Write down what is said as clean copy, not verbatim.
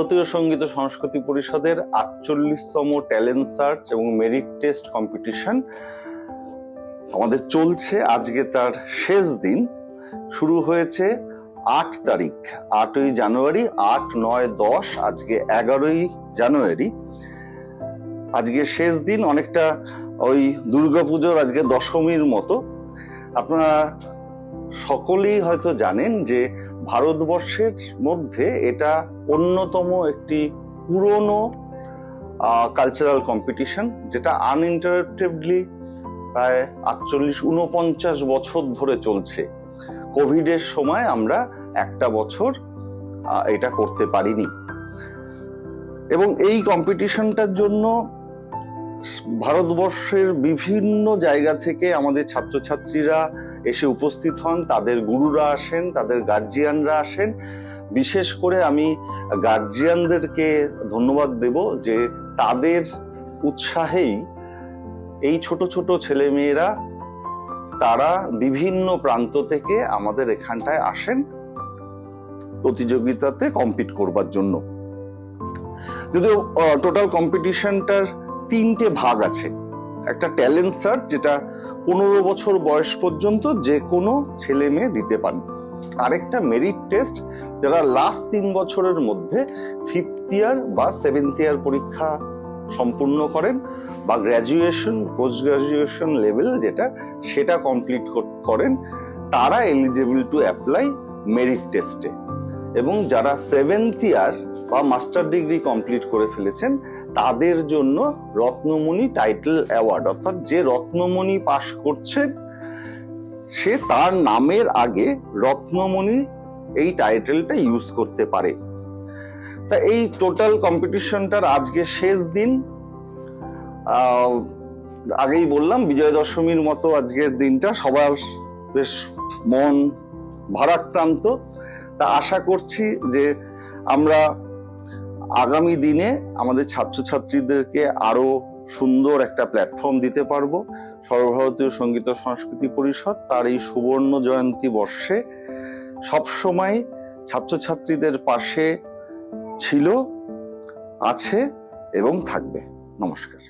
সর্বভারতীয় সঙ্গীত ও সংস্কৃতি পরিষদের ৪৮তম ট্যালেন্ট সার্চ এবং মেরিট টেস্ট কম্পিটিশন আমাদের চলছে। আজকে তার শেষ দিন। শুরু হয়েছে ৮ তারিখ, ৮ই জানুয়ারি, ৮, ৯, ১০, আজকে ১১ই জানুয়ারি। আজকে শেষ দিন, অনেকটা ওই দুর্গাপুজোর আজকে দশমীর মতো। আপনারা সকলেই হয়তো জানেন যে ভারতবর্ষের মধ্যে এটা অন্যতম একটি পুরনো কালচারাল কম্পিটিশন, যেটা আনইন্টারাপ্টেডলি প্রায় ৪৮-৪৯ বছর ধরে চলছে। কোভিডের সময় আমরা একটা বছর এটা করতে পারিনি, এবং এই কম্পিটিশনটার জন্য ভারতবর্ষের বিভিন্ন জায়গা থেকে আমাদের ছাত্রছাত্রীরা এসে উপস্থিত হন, তাদের গুরুরা আসেন, তাদের গার্জিয়ানরা আসেন। বিশেষ করে আমি গার্জিয়ানদেরকে ধন্যবাদ দেব যে তাদের উৎসাহেই এই ছোট ছোট ছেলেমেয়েরা তারা বিভিন্ন প্রান্ত থেকে আমাদের এখানটায় আসেন প্রতিযোগিতাতে কম্পিট করবার জন্য। যদিও টোটাল কম্পিটিশনটার ৩টে ভাগ আছে। একটা ট্যালেন্ট সার্চ, যেটা ১৫ বছর বয়স পর্যন্ত যে কোনো ছেলে মেয়ে দিতে পারে। আরেকটা মেরিট টেস্ট, যারা লাস্ট ৩ বছরের মধ্যে 5th ইয়ার বা 7th ইয়ার পরীক্ষা সম্পূর্ণ করেন, বা গ্র্যাজুয়েশন, পোস্ট গ্র্যাজুয়েশন লেভেল যেটা, সেটা কমপ্লিট করেন, তারা এলিজিবল টু অ্যাপ্লাই মেরিট টেস্টে। এবং যারা 7th ইয়ার বা মাস্টার ডিগ্রি কমপ্লিট করে ফেলেছেন, তাদের জন্য রত্নমণি টাইটেল অ্যাওয়ার্ড, অর্থাৎ যে রত্নমণি পাশ করছেন সে তার নামের আগে রত্নমণি এই টাইটেলটা ইউজ করতে পারে। তা এই টোটাল কম্পিটিশনটার আজকে শেষ দিন। আগেই বললাম, বিজয়া দশমীর মতো আজকের দিনটা সবার বেশ মন ভারাক্রান্ত। তা আশা করছি যে আমরা আগামী দিনে আমাদের ছাত্রছাত্রীদেরকে আরো সুন্দর একটা প্ল্যাটফর্ম দিতে পারবো। সর্বভারতীয় সঙ্গীত ও সংস্কৃতি পরিষদ তার এই সুবর্ণ জয়ন্তী বর্ষে সবসময় ছাত্রছাত্রীদের পাশে ছিল, আছে এবং থাকবে। নমস্কার।